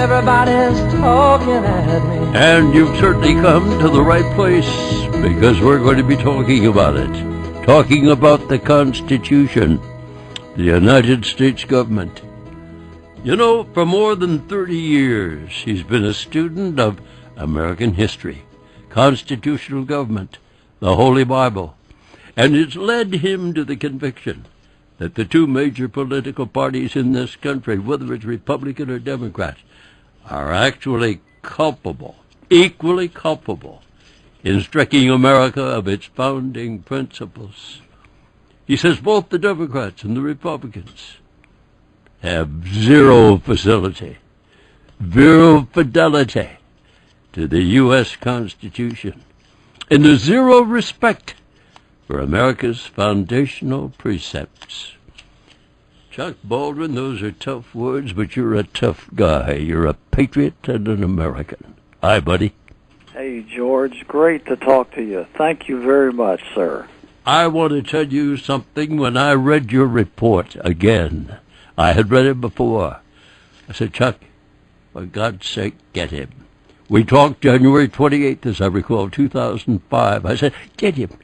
Everybody's talking at me. And you've certainly come to the right place, because we're going to be talking about it. Talking about the Constitution, the United States government. You know, for more than 30 years, he's been a student of American history, constitutional government, the Holy Bible, and it's led him to the conviction that the two major political parties in this country, whether it's Republican or Democrat, are actually culpable, equally culpable, in stripping America of its founding principles. He says both the Democrats and the Republicans have zero fidelity to the U.S. Constitution, and there's zero respect for America's foundational precepts. Chuck Baldwin, those are tough words, but you're a tough guy. You're a patriot and an American. Hi, buddy. Hey, George. Great to talk to you. Thank you very much, sir. I want to tell you something. When I read your report again, I had read it before. I said, Chuck, for God's sake, get him. We talked January 28th, as I recall, 2005. I said, get him.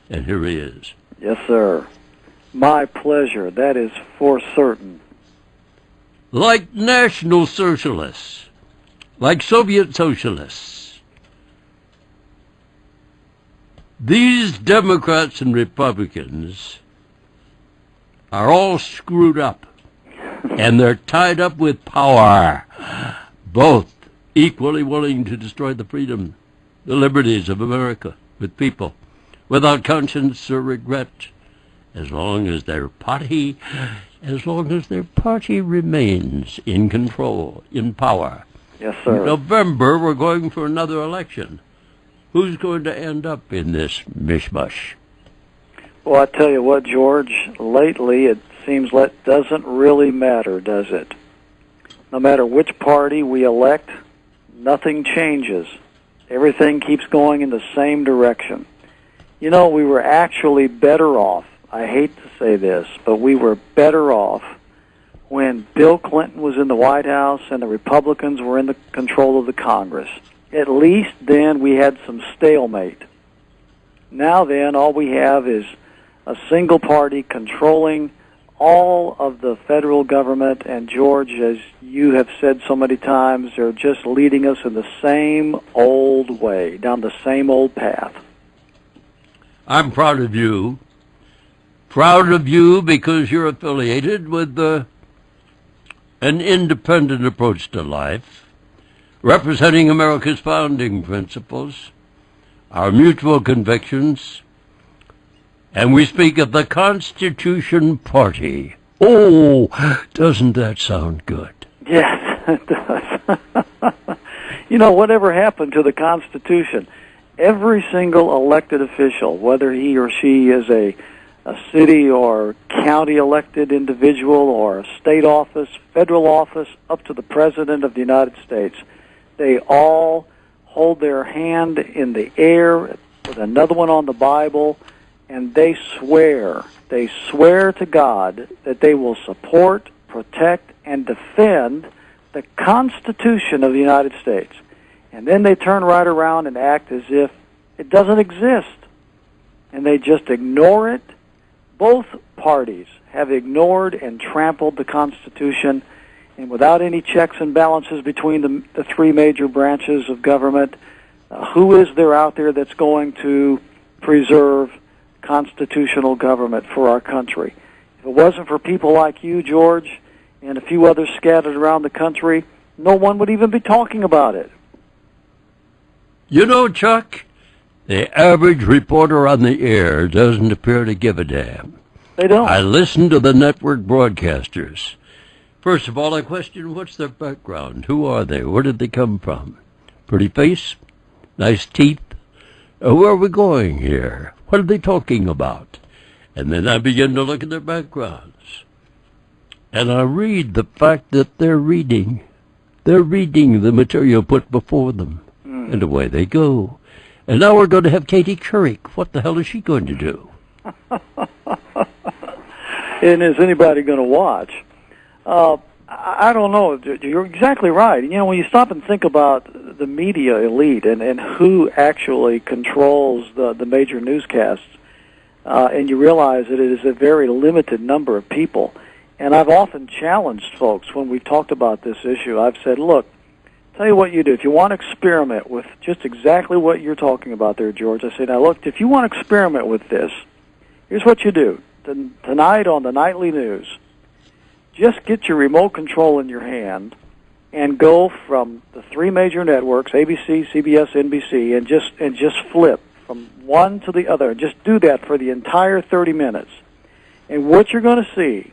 And here he is. Yes, sir. My pleasure. That is for certain. Like National Socialists, like Soviet Socialists, these Democrats and Republicans are all screwed up, and they're tied up with power, both equally willing to destroy the freedom, the liberties of America with people, without conscience or regret, as long as their party remains in control, in power. Yes, sir. In November, we're going for another election. Who's going to end up in this mishmash? Well, I tell you what, George, lately it seems that doesn't really matter, does it? No matter which party we elect, nothing changes. Everything keeps going in the same direction. You know, we were actually better off. I hate to say this, but we were better off when Bill Clinton was in the White House and the Republicans were in the control of the Congress. At least then we had some stalemate. Now then, all we have is a single party controlling all of the federal government, and George, as you have said so many times, they're just leading us in the same old way, down the same old path. I'm proud of you. Proud of you because you're affiliated with an independent approach to life, representing America's founding principles, our mutual convictions, and we speak of the Constitution Party. Oh, doesn't that sound good? Yes, it does. You know, whatever happened to the Constitution? Every single elected official, whether he or she is a city or county elected individual or a state office, federal office, up to the President of the United States, they all hold their hand in the air with another one on the Bible, and they swear to God that they will support, protect, and defend the Constitution of the United States. And then they turn right around and act as if it doesn't exist. And they just ignore it. Both parties have ignored and trampled the Constitution, and without any checks and balances between the three major branches of government, who is there out there that's going to preserve constitutional government for our country? If it wasn't for people like you, George, and a few others scattered around the country, no one would even be talking about it. You know, Chuck, the average reporter on the air doesn't appear to give a damn. They don't. I listen to the network broadcasters. First of all, I question what's their background? Who are they? Where did they come from? Pretty face? Nice teeth? Where are we going here? What are they talking about? And then I begin to look at their backgrounds. And I read the fact that they're reading. They're reading the material put before them. And away they go. And now we're going to have Katie Couric. What the hell is she going to do? And is anybody going to watch? I don't know. You're exactly right. You know, when you stop and think about the media elite and who actually controls the major newscasts, and you realize that it is a very limited number of people. And I've often challenged folks when we've talked about this issue. I've said, look, tell you what you do. If you want to experiment with just exactly what you're talking about there, George, I say, now look, if you want to experiment with this, here's what you do. Tonight on the nightly news, just get your remote control in your hand and go from the three major networks, ABC, CBS, NBC, and just flip from one to the other. Just do that for the entire 30 minutes. And what you're going to see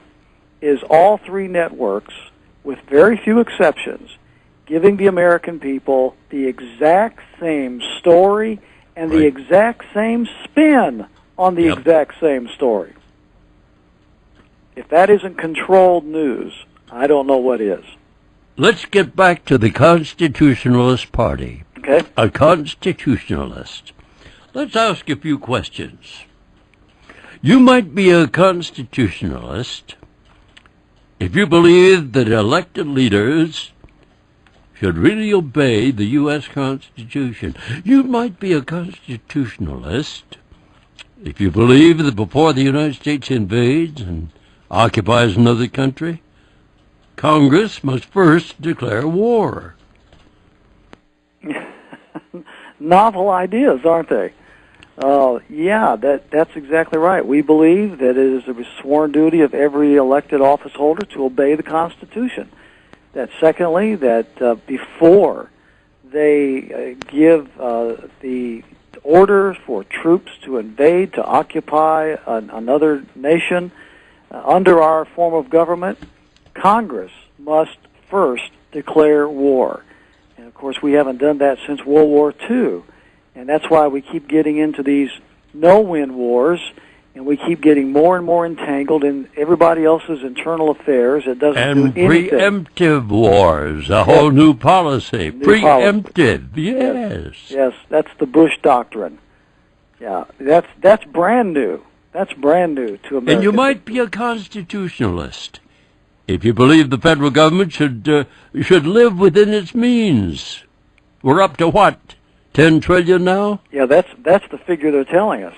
is all three networks, with very few exceptions, giving the American people the exact same story and the exact same spin on the exact same story. If that isn't controlled news, I don't know what is. Let's get back to the Constitutionalist Party. Okay. A constitutionalist. Let's ask a few questions. You might be a constitutionalist if you believe that elected leaders should really obey the U.S. Constitution. You might be a constitutionalist if you believe that before the United States invades and occupies another country, Congress must first declare war. Novel ideas, aren't they? Yeah, that's exactly right. We believe that it is a sworn duty of every elected office holder to obey the Constitution. That secondly, that before they give the order for troops to invade, to occupy another nation under our form of government, Congress must first declare war. And of course, we haven't done that since World War II. And that's why we keep getting into these no-win wars, and we keep getting more and more entangled in everybody else's internal affairs. It doesn't do anything. Preemptive wars, a whole new policy. Preemptive, yes. Yes, that's the Bush doctrine. Yeah, that's brand new. That's brand new to America. And you might be a constitutionalist if you believe the federal government should live within its means. We're up to what, 10 trillion now? Yeah, that's the figure they're telling us.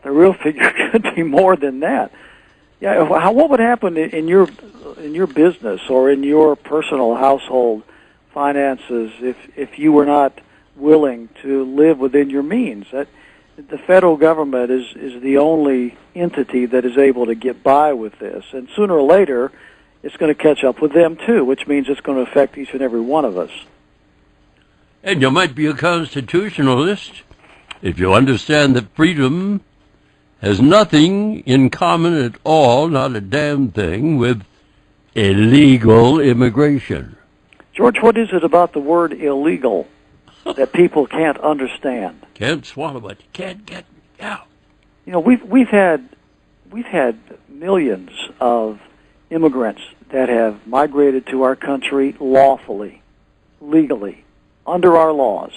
The real figure could be more than that. Yeah, what would happen in your business or in your personal household finances if you were not willing to live within your means? The federal government is the only entity that is able to get by with this, and sooner or later, it's going to catch up with them too, which means it's going to affect each and every one of us. And you might be a constitutionalist if you understand that freedom has nothing in common at all, not a damn thing, with illegal immigration. George, what is it about the word illegal that people can't understand? Can't swallow it. Can't get out. You know, we've had millions of immigrants that have migrated to our country lawfully, legally, under our laws.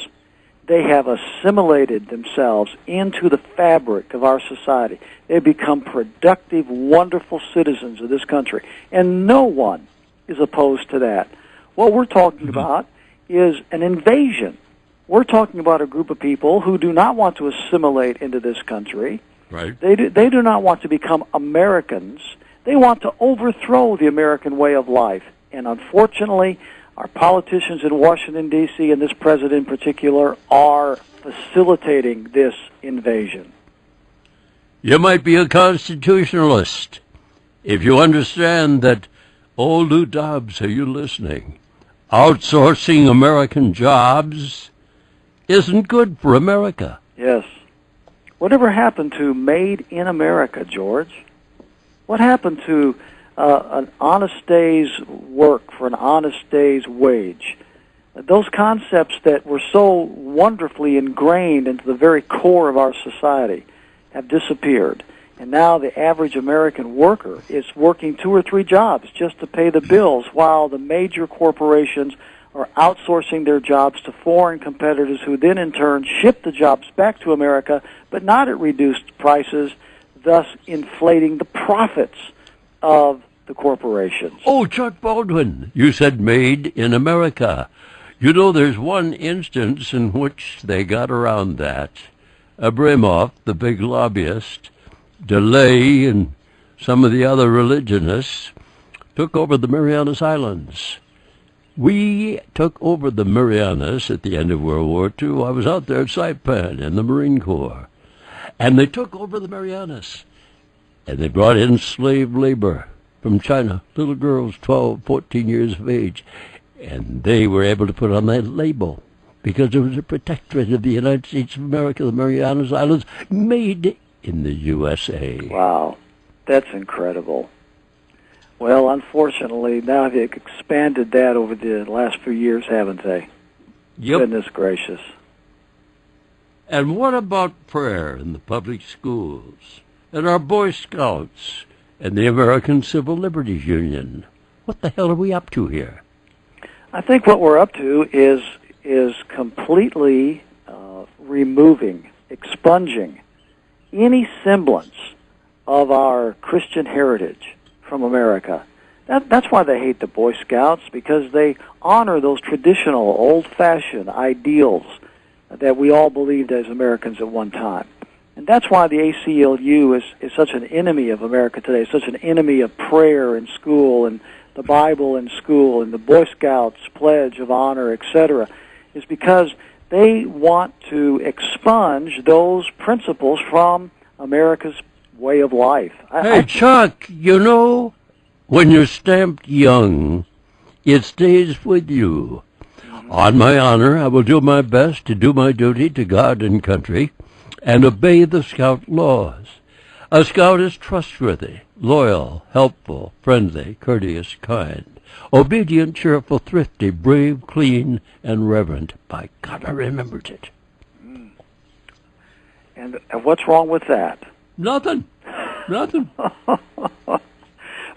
They have assimilated themselves into the fabric of our society. They've become productive, wonderful citizens of this country. And no one is opposed to that. What we're talking about is an invasion. We're talking about a group of people who do not want to assimilate into this country. Right. They do not want to become Americans. They want to overthrow the American way of life. And unfortunately, our politicians in Washington, D.C., and this president in particular, are facilitating this invasion. You might be a constitutionalist if you understand that, oh, Lou Dobbs, are you listening? Outsourcing American jobs isn't good for America. Yes. Whatever happened to Made in America, George? What happened to an honest day's work for an honest day's wage? Those concepts that were so wonderfully ingrained into the very core of our society have disappeared. And now the average American worker is working 2 or 3 jobs just to pay the bills, while the major corporations are outsourcing their jobs to foreign competitors who then in turn ship the jobs back to America, but not at reduced prices, thus inflating the profits of the the corporations. Oh, Chuck Baldwin, you said made in America. You know, there's one instance in which they got around that. Abramoff, the big lobbyist, DeLay, and some of the other religionists took over the Marianas Islands. We took over the Marianas at the end of World War II. I was out there at Saipan in the Marine Corps. And they took over the Marianas. And they brought in slave labor from China, little girls 12, 14 years of age. And they were able to put on that label because it was a protectorate of the United States of America, the Marianas Islands, made in the USA. Wow, that's incredible. Well, unfortunately, now they've expanded that over the last few years, haven't they? Yep. Goodness gracious. And what about prayer in the public schools, and our Boy Scouts, and the American Civil Liberties Union? What the hell are we up to here? I think what we're up to is completely removing, expunging any semblance of our Christian heritage from America. That's why they hate the Boy Scouts, because they honor those traditional, old-fashioned ideals that we all believed as Americans at one time. And that's why the ACLU is such an enemy of America today, such an enemy of prayer in school and the Bible in school and the Boy Scouts Pledge of Honor, etc., is because they want to expunge those principles from America's way of life. Hey, Chuck, you know, when you're stamped young, it stays with you. On my honor, I will do my best to do my duty to God and country and obey the Scout laws. A Scout is trustworthy, loyal, helpful, friendly, courteous, kind, obedient, cheerful, thrifty, brave, clean, and reverent. By God, I remembered it. And what's wrong with that? Nothing. Nothing.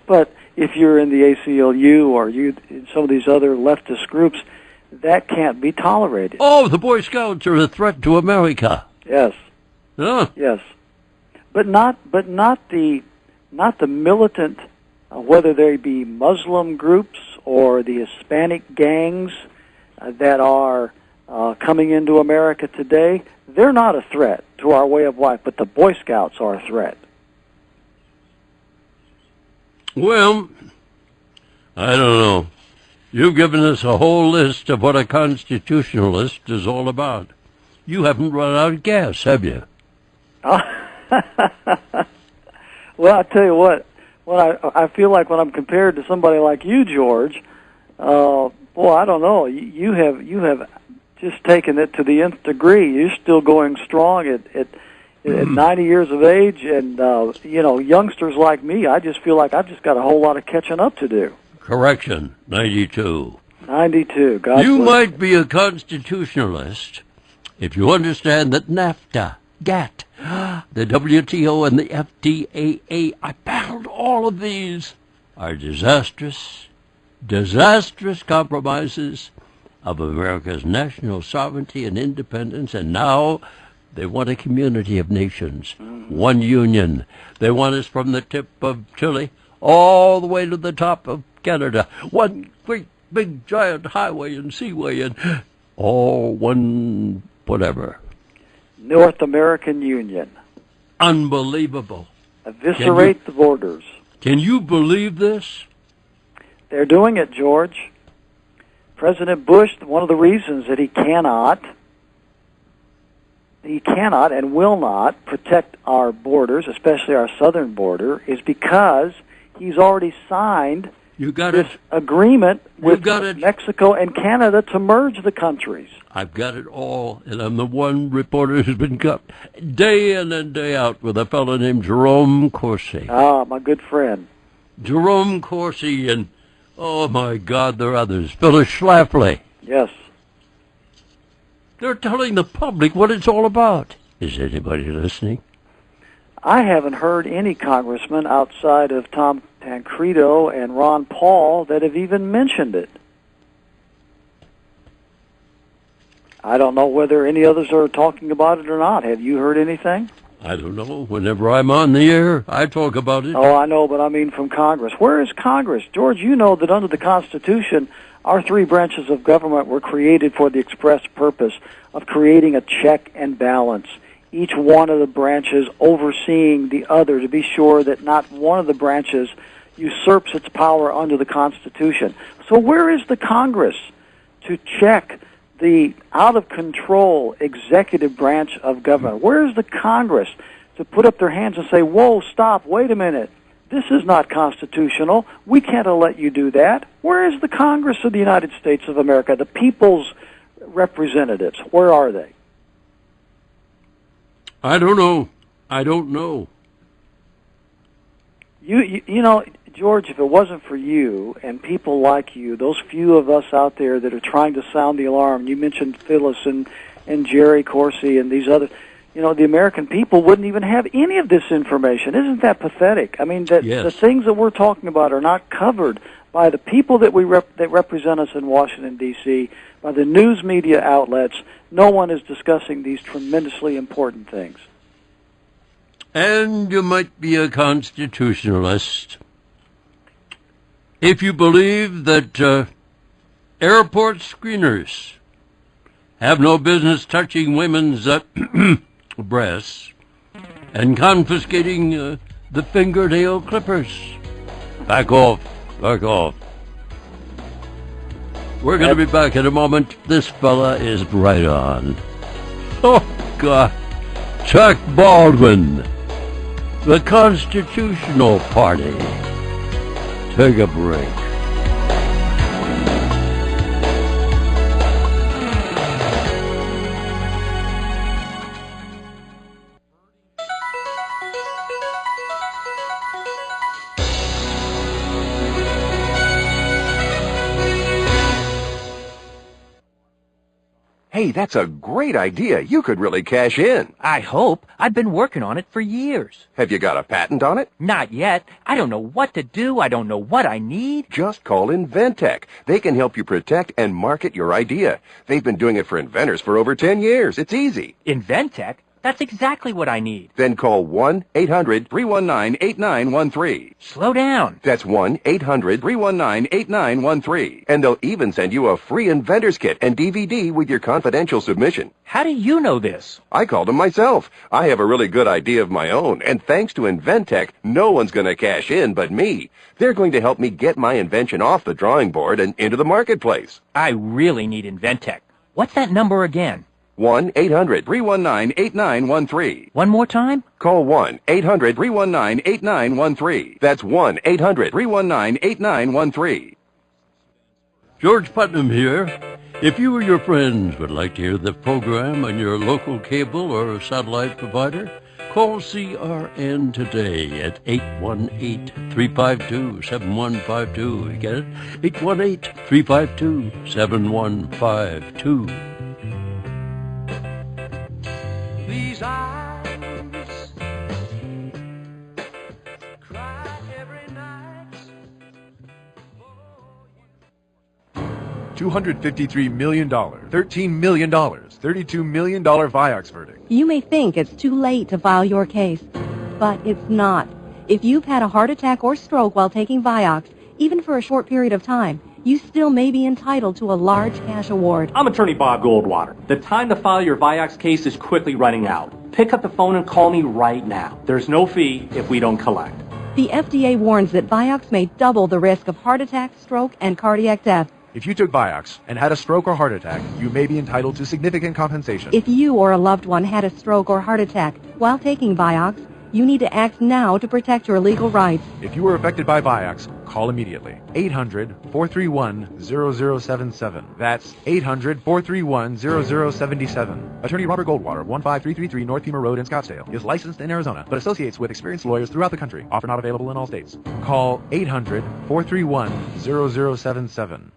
But if you're in the ACLU or you in some of these other leftist groups, that can't be tolerated. Oh, the Boy Scouts are a threat to America. Yes. Huh? Yes. But not the militant, whether they be Muslim groups or the Hispanic gangs that are coming into America today. They're not a threat to our way of life, but the Boy Scouts are a threat. Well, I don't know. You've given us a whole list of what a constitutionalist is all about. You haven't run out of gas, have you? Well, I tell you what I feel like when I'm compared to somebody like you, George, boy, I don't know. You have just taken it to the nth degree. You're still going strong at 90 years of age, and youngsters like me, I just feel like I've just got a whole lot of catching up to do. Correction, 92. 92. God you bless. might be a constitutionalist if you understand that NAFTA, GATT, the WTO, and the FTAA, I found all of these are disastrous compromises of America's national sovereignty and independence, and now they want a community of nations, one union. They want us from the tip of Chile all the way to the top of Canada, one great big giant highway and seaway, and all one whatever. North American Union. Unbelievable. Eviscerate the borders. Can you believe this? They're doing it, George. President Bush, one of the reasons that he cannot and will not protect our borders, especially our southern border, is because he's already signed this agreement with Mexico and Canada to merge the countries. I've got it all, and I'm the one reporter who's been cut day in and day out with a fellow named Jerome Corsi. Ah, my good friend. Jerome Corsi and, oh my God, there are others. Phyllis Schlafly. Yes. They're telling the public what it's all about. Is anybody listening? I haven't heard any congressman outside of Tom Tancredo and Ron Paul that have even mentioned it. I don't know whether any others are talking about it or not. Have you heard anything? I don't know. Whenever I'm on the air, I talk about it. Oh, I know, but I mean from Congress. Where is Congress? George, you know that under the Constitution, our three branches of government were created for the express purpose of creating a check and balance, each one of the branches overseeing the other to be sure that not one of the branches usurps its power under the Constitution. So where is the Congress to check the out-of-control executive branch of government? Where is the Congress to put up their hands and say, whoa, stop, wait a minute, this is not constitutional, we can't let you do that? Where is the Congress of the United States of America, the people's representatives? Where are they? I don't know. I don't know. You know, George, if it wasn't for you and people like you, those few of us out there that are trying to sound the alarm, you mentioned Phyllis and Jerry Corsi and these others, you know, the American people wouldn't even have any of this information. Isn't that pathetic? I mean, Yes. The things that we're talking about are not covered by the people that that represent us in Washington, D.C., by the news media outlets. No one is discussing these tremendously important things. And you might be a constitutionalist if you believe that airport screeners have no business touching women's breasts and confiscating the fingernail clippers. Back off. Back off. We're going to be back in a moment. This fella is right on. Oh, God. Chuck Baldwin, the Constitutional Party. Take a break. Hey, that's a great idea. You could really cash in. I hope. I've been working on it for years. Have you got a patent on it? Not yet. I don't know what to do. I don't know what I need. Just call Inventec. They can help you protect and market your idea. They've been doing it for inventors for over 10 years. It's easy. Inventec? That's exactly what I need. Then call 1-800-319-8913. Slow down. That's 1-800-319-8913. And they'll even send you a free inventor's kit and DVD with your confidential submission. How do you know this? I called them myself. I have a really good idea of my own, and thanks to Inventec, no one's going to cash in but me. They're going to help me get my invention off the drawing board and into the marketplace. I really need Inventec. What's that number again? 1-800-319-8913. One more time? Call 1-800-319-8913. That's 1-800-319-8913. George Putnam here. If you or your friends would like to hear the program on your local cable or satellite provider, call CRN today at 818-352-7152. You get it? 818-352-7152. These eyes cry every night. $253 million, $13 million, $32 million Vioxx verdict. You may think it's too late to file your case, but it's not. If you've had a heart attack or stroke while taking Vioxx, even for a short period of time, you still may be entitled to a large cash award. I'm attorney Bob Goldwater. The time to file your Vioxx case is quickly running out. Pick up the phone and call me right now. There's no fee if we don't collect. The FDA warns that Vioxx may double the risk of heart attack, stroke, and cardiac death. If you took Vioxx and had a stroke or heart attack, you may be entitled to significant compensation. If you or a loved one had a stroke or heart attack while taking Vioxx, you need to act now to protect your legal rights. If you were affected by Vioxx, call immediately. 800-431-0077. That's 800-431-0077. Attorney Robert Goldwater, 15333 North Pima Road in Scottsdale, is licensed in Arizona, but associates with experienced lawyers throughout the country. Offer not available in all states. Call 800-431-0077.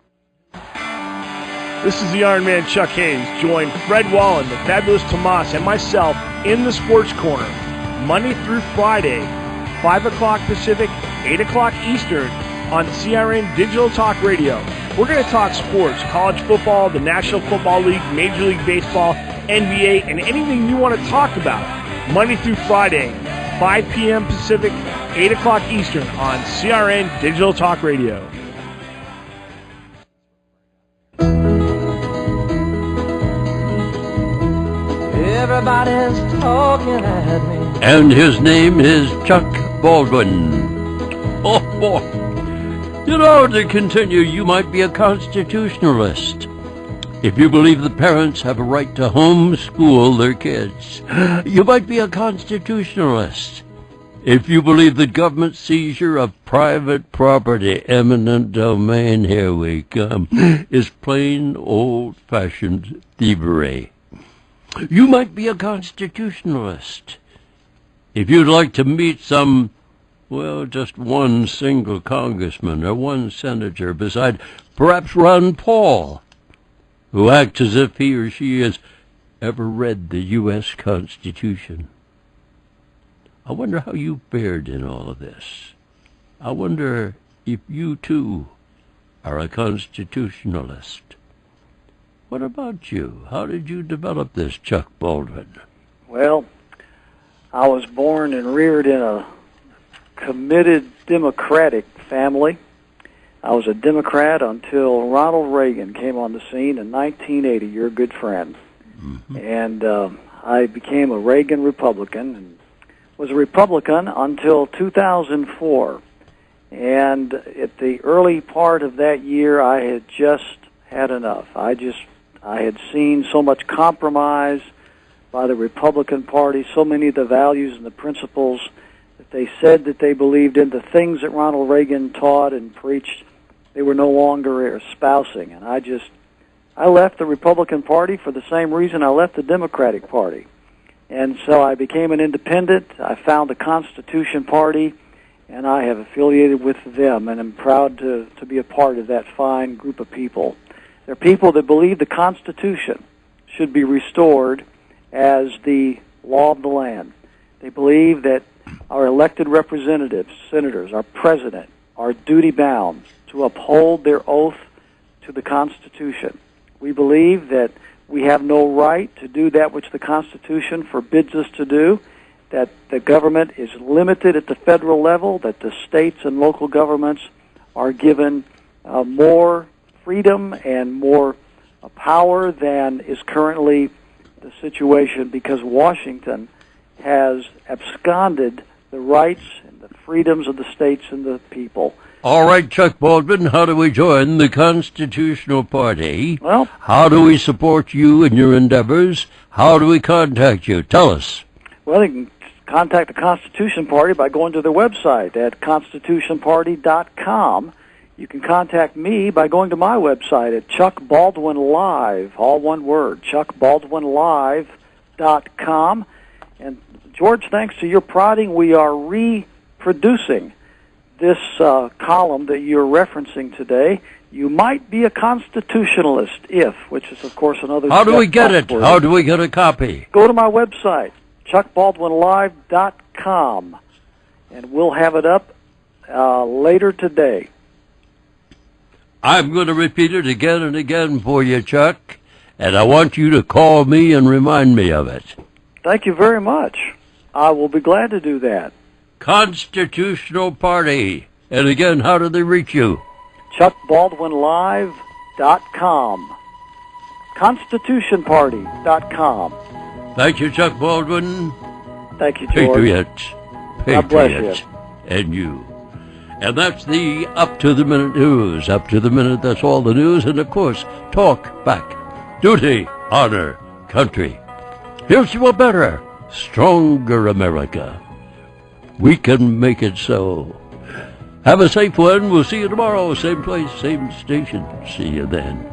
This is the Iron Man Chuck Hayes. Join Fred Wallen, the Fabulous Tomas, and myself in the Sports Corner, Monday through Friday, 5 o'clock Pacific, 8 o'clock Eastern, on CRN Digital Talk Radio. We're going to talk sports, college football, the National Football League, Major League Baseball, NBA, and anything you want to talk about. Monday through Friday, 5 p.m. Pacific, 8 o'clock Eastern on CRN Digital Talk Radio. Everybody's talking at me. And his name is Chuck Baldwin. Oh, boy. You know, to continue, you might be a constitutionalist. If you believe the parents have a right to homeschool their kids, you might be a constitutionalist. If you believe the government seizure of private property, eminent domain, here we come, is plain old-fashioned thievery, you might be a constitutionalist. If you'd like to meet some, well, just one single congressman or one senator beside perhaps Ron Paul, who acts as if he or she has ever read the U.S. Constitution. I wonder how you fared in all of this. I wonder if you, too, are a constitutionalist. What about you? How did you develop this, Chuck Baldwin? Well, I was born and reared in a committed Democratic family. I was a Democrat until Ronald Reagan came on the scene in 1980, your good friend. Mm-hmm. And I became a Reagan Republican and was a Republican until 2004. And at the early part of that year, I had just had enough. I had seen so much compromise by the Republican Party, so many of the values and the principles that they said that they believed in, the things that Ronald Reagan taught and preached, they were no longer espousing. And I left the Republican Party for the same reason I left the Democratic Party. And so I became an independent. I found the Constitution Party, and I have affiliated with them, and I'm proud to be a part of that fine group of people. They're people that believe the Constitution should be restored as the law of the land. They believe that our elected representatives, senators, our president, are duty-bound to uphold their oath to the Constitution. We believe that we have no right to do that which the Constitution forbids us to do, that the government is limited at the federal level, that the states and local governments are given more freedom and more power than is currently the situation, because Washington has absconded the rights and the freedoms of the states and the people. All right, Chuck Baldwin, how do we join the Constitutional Party? Well, how do we support you in your endeavors? How do we contact you? Tell us. Well, you can contact the Constitution Party by going to their website at constitutionparty.com. You can contact me by going to my website at Chuck Baldwin Live, all one word, chuckbaldwinlive.com. And George, thanks to your prodding, we are reproducing this column that you're referencing today. You might be a constitutionalist if, which is, of course, another... How do we get it? How do we get a copy? Go to my website, chuckbaldwinlive.com, and we'll have it up later today. I'm going to repeat it again and again for you, Chuck, and I want you to call me and remind me of it. Thank you very much. I will be glad to do that. Constitutional Party. And again, how do they reach you? chuckbaldwinlive.com. constitutionparty.com. Thank you, Chuck Baldwin. Thank you, George. Patriots. And you. And that's the up-to-the-minute news. Up to the minute, that's all the news. And, of course, talk back. Duty, honor, country. Here's to a better, stronger America. We can make it so. Have a safe one. We'll see you tomorrow. Same place, same station. See you then.